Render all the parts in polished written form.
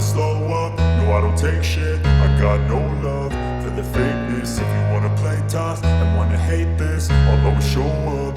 slow up, no I don't take shit. I got no love for the fakeness. If you wanna play tough and wanna hate this, I'll always show up.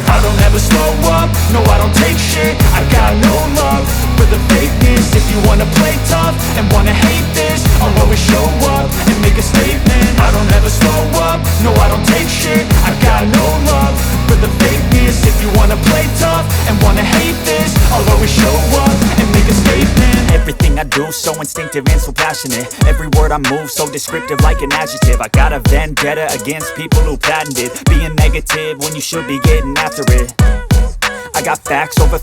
I don't ever slow up, no I don't take shit. I got no love for the fakeness. If you wanna play tough and wanna hate this, I'll always show up and make a statement. I don't ever slow up, no I don't take shit. I got no love for the fakeness. If you wanna play tough and wanna hate this, I'll always show up and make a statement. Everything I do so instinctive and so passionate. Every word I move so descriptive like an adjective. I got a vendetta against people who patented being negative when you should be getting after it. I got facts over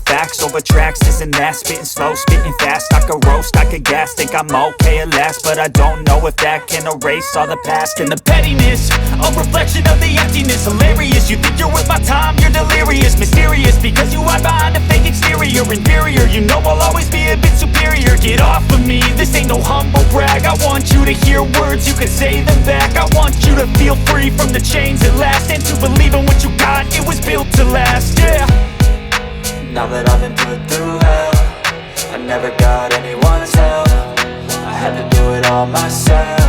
tracks, this and that. Spitting slow, spitting fast, I could roast, I could gas. Think I'm okay at last, but I don't know if that can erase all the past. And the pettiness, a reflection of the emptiness. Hilarious, you think you're worth my time, you're delirious. Mysterious, because you hide behind a fake exterior. Inferior, you know I'll always be a bit superior. Get off of me, this ain't no humble brag. I want you to hear words, you can say them back. I want you to feel free from the chains at last, and to believe in what you got, it was built to last, yeah. Now that I've been put through hell, I never got anyone's help. I had to do it all myself.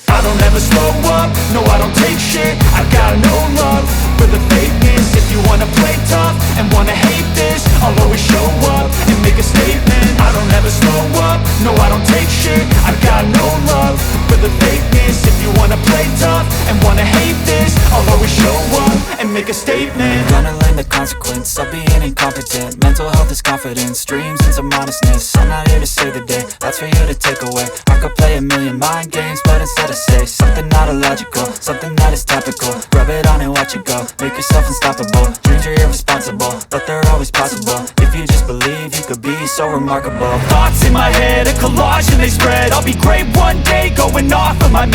I don't ever slow up, no I don't take shit. I got no love for the fakeness. If you wanna play tough and wanna hate this, I'll always show up and make a statement. I don't ever slow up, no I don't take shit. I got no love for the fakeness. If you wanna play tough and wanna hate this, I'll always show up and make a statement. Gonna learn the consequence of being incompetent. Mental health is confidence, dreams and some honestness. I'm not here to save the day, that's for you to take away. I could play a million mind games, but instead I say something not illogical, something that is topical. Rub it on and watch it go, make yourself unstoppable. Dreams are irresponsible, but they're always possible. If you just believe, you could be so remarkable. Thoughts in my head, a collage and they spread. I'll be great one day, going off of my